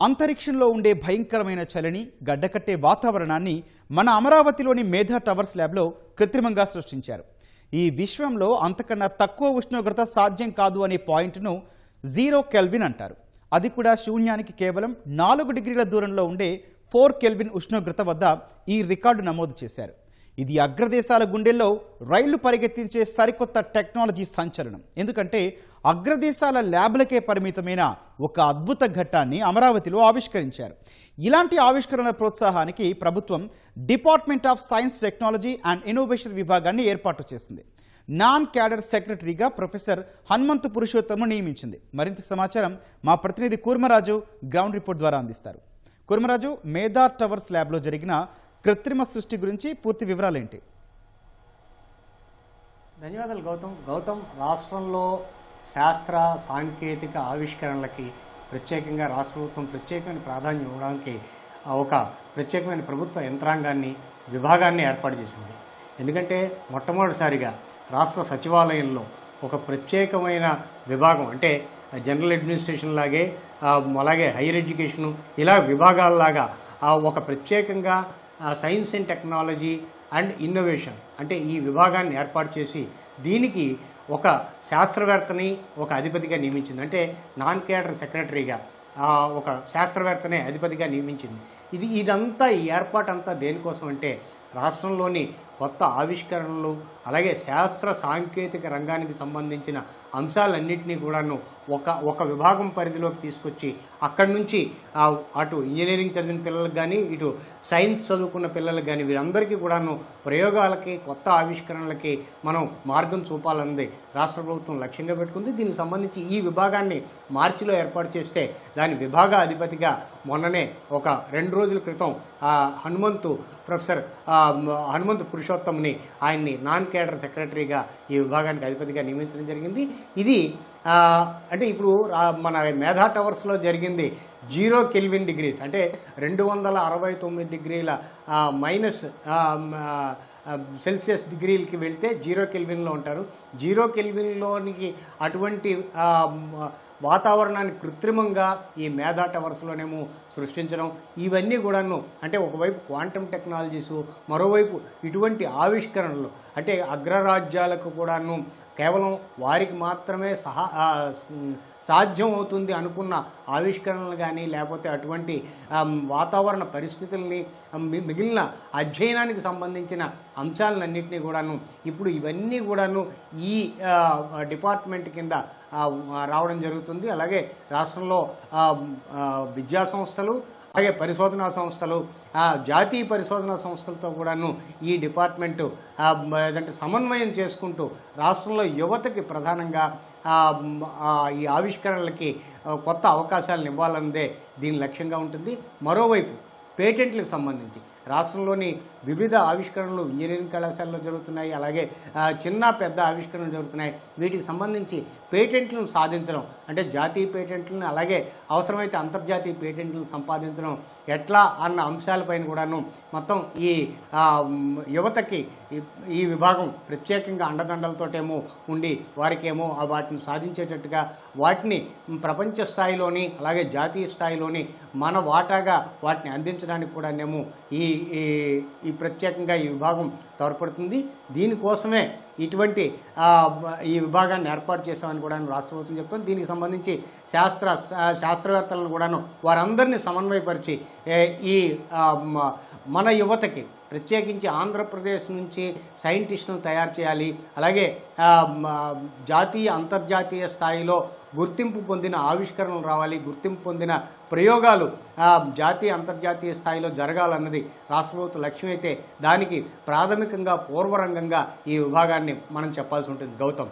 అంతరిక్షంలో ఉండే భయంకరమైన చలిని గడ్డకట్టే వాతావరణాన్ని మన అమరావతిలోని మేధా టవర్స్ ల్యాబ్లో కృత్రిమంగా సృష్టించారు. ఈ విశ్వంలో అంతకన్నా తక్కువ ఉష్ణోగ్రత సాధ్యం కాదు అనే పాయింట్ను 0 కెల్విన్ అంటారు. అది కూడా శూన్యానికి కేవలం 4 డిగ్రీల దూరంలో ఉండే 4 కెల్విన్ ఉష్ణోగ్రత వద్ద ఈ రికార్డు నమోదు చేశారు. ఇది అగ్రదేశాల గుండెల్లో రైళ్లు పరిగెత్తించే సరికొత్త టెక్నాలజీ సంచలనం. ఎందుకంటే అగ్రదేశాల ల్యాబ్లకే పరిమితమైన ఒక అద్భుత ఘట్టాన్ని అమరావతిలో ఆవిష్కరించారు. ఇలాంటి ఆవిష్కరణల ప్రోత్సాహానికి ప్రభుత్వం department of science, technology and innovation విభాగాన్ని ఏర్పాటు చేసింది. నాన్ క్యాడర్ సెక్రటరీగా ప్రొఫెసర్ హనుమంతు పురుషోత్తమ్ను నియమించింది. మరింత సమాచారం మా ప్రతినిధి కూర్మరాజు గ్రౌండ్ రిపోర్ట్ ద్వారా అందిస్తారు. కూర్మరాజు, మేధా టవర్స్ ల్యాబ్లో జరిగిన కృత్రిమ సృష్టి గురించి పూర్తి వివరాలేంటి? ధన్యవాదాలు గౌతమ్. రాష్ట్రంలో శాస్త్ర సాంకేతిక ఆవిష్కరణలకి ప్రత్యేకంగా రాష్ట్ర ప్రభుత్వం ప్రత్యేకమైన ప్రాధాన్యం ఇవ్వడానికి ఒక ప్రత్యేకమైన ప్రభుత్వ యంత్రాంగాన్ని, విభాగాన్ని ఏర్పాటు చేసింది. ఎందుకంటే మొట్టమొదటిసారిగా రాష్ట్ర సచివాలయంలో ఒక ప్రత్యేకమైన విభాగం, అంటే జనరల్ అడ్మినిస్ట్రేషన్ లాగే అలాగే హైయర్ ఎడ్యుకేషను, ఇలా విభాగాల్లాగా ఒక ప్రత్యేకంగా science and technology and innovation అంటే ఈ విభాగాన్ని ఏర్పాటు చేసి దీనికి ఒక శాస్త్రవేత్తని ఒక అధిపతిగా నియమించింది. అంటే నాన్ క్యాడర్ సెక్రటరీగా ఒక శాస్త్రవేత్తనే అధిపతిగా నియమించింది. ఇదంతా ఈ ఏర్పాటంతా దేనికోసం అంటే రాష్ట్రంలోని కొత్త ఆవిష్కరణలు అలాగే శాస్త్ర సాంకేతిక రంగానికి సంబంధించిన అంశాలన్నింటినీ కూడాను ఒక విభాగం పరిధిలోకి తీసుకొచ్చి అక్కడి నుంచి అటు ఇంజనీరింగ్ చదివిన పిల్లలకు కానీ ఇటు సైన్స్ చదువుకున్న పిల్లలకు కానీ వీరందరికీ కూడాను ప్రయోగాలకి, కొత్త ఆవిష్కరణలకి మనం మార్గం చూపాలన్నది రాష్ట్ర ప్రభుత్వం లక్ష్యంగా పెట్టుకుంది. దీనికి సంబంధించి ఈ విభాగాన్ని మార్చిలో ఏర్పాటు చేస్తే దాని విభాగ అధిపతిగా మొన్ననే ఒక 2 రోజుల క్రితం ప్రొఫెసర్ హనుమంతు పురుషోత్తమ్ని ఆయన్ని నాన్ క్యాడర్ సెక్రటరీగా ఈ విభాగానికి అధిపతిగా నియమించడం జరిగింది. ఇది అంటే ఇప్పుడు మన మేధా టవర్స్లో జరిగింది 0 కెల్విన్ డిగ్రీస్, అంటే 269 డిగ్రీల మైనస్ సెల్సియస్ డిగ్రీలకి వెళ్తే 0 కెల్విన్లో ఉంటారు. 0 కెల్విన్లోనికి అటువంటి వాతావరణాన్ని కృత్రిమంగా ఈ మేధా టవర్స్లోనేమో సృష్టించడం, ఇవన్నీ కూడాను అంటే ఒకవైపు క్వాంటమ్ టెక్నాలజీసు, మరోవైపు ఇటువంటి ఆవిష్కరణలు అంటే అగ్రరాజ్యాలకు కూడాను కేవలం వారికి మాత్రమే సాధ్యం అవుతుంది అనుకున్న ఆవిష్కరణలు కానీ లేకపోతే అటువంటి వాతావరణ పరిస్థితుల్ని మిగిలిన అధ్యయనానికి సంబంధించిన అంశాలన్నింటినీ కూడాను ఇప్పుడు ఇవన్నీ కూడాను ఈ డిపార్ట్మెంట్ కింద రావడం జరుగుతుంది. అలాగే రాష్ట్రంలో విద్యా సంస్థలు అలాగే పరిశోధనా సంస్థలు, జాతీయ పరిశోధనా సంస్థలతో కూడాను ఈ డిపార్ట్మెంటు అంటే సమన్వయం చేసుకుంటూ రాష్ట్రంలో యువతకి ప్రధానంగా ఈ ఆవిష్కరణలకి కొత్త అవకాశాలను ఇవ్వాలన్నదే దీని లక్ష్యంగా ఉంటుంది. మరోవైపు పేటెంట్లకు సంబంధించి రాష్ట్రంలోని వివిధ ఆవిష్కరణలు ఇంజనీరింగ్ కళాశాలలో జరుగుతున్నాయి, అలాగే చిన్న పెద్ద ఆవిష్కరణలు జరుగుతున్నాయి. వీటికి సంబంధించి పేటెంట్లను సాధించడం అంటే జాతీయ పేటెంట్లను అలాగే అవసరమైతే అంతర్జాతీయ పేటెంట్లను సంపాదించడం ఎట్లా అన్న అంశాలపైన కూడాను మొత్తం ఈ యువతకి ఈ విభాగం ప్రత్యేకంగా అండదండలతోటేమో ఉండి వారికేమో వాటిని సాధించేటట్టుగా వాటిని ప్రపంచ స్థాయిలోని అలాగే జాతీయ స్థాయిలోని మన వాటాగా వాటిని అందించడానికి కూడానేమో ఈ ప్రత్యేకంగా ఈ విభాగం తోడ్పడుతుంది. దీనికోసమే ఇటువంటి ఈ విభాగాన్ని ఏర్పాటు చేశామని కూడా రాష్ట్ర ప్రభుత్వం చెప్తుంది. దీనికి సంబంధించి శాస్త్రవేత్తలను కూడాను వారందరినీ సమన్వయపరిచి ఈ మన యువతకి ప్రత్యేకించి ఆంధ్రప్రదేశ్ నుంచి సైంటిస్టులను తయారు చేయాలి, అలాగే జాతీయ అంతర్జాతీయ స్థాయిలో గుర్తింపు పొందిన ఆవిష్కరణలు రావాలి, గుర్తింపు పొందిన ప్రయోగాలు జాతీయ అంతర్జాతీయ స్థాయిలో జరగాలన్నది రాష్ట్ర ప్రభుత్వ లక్ష్యం అయితే దానికి ప్రాథమికంగా పూర్వరంగంగా ఈ విభాగాన్ని మనం చెప్పాల్సి ఉంటుంది. గౌతమ్.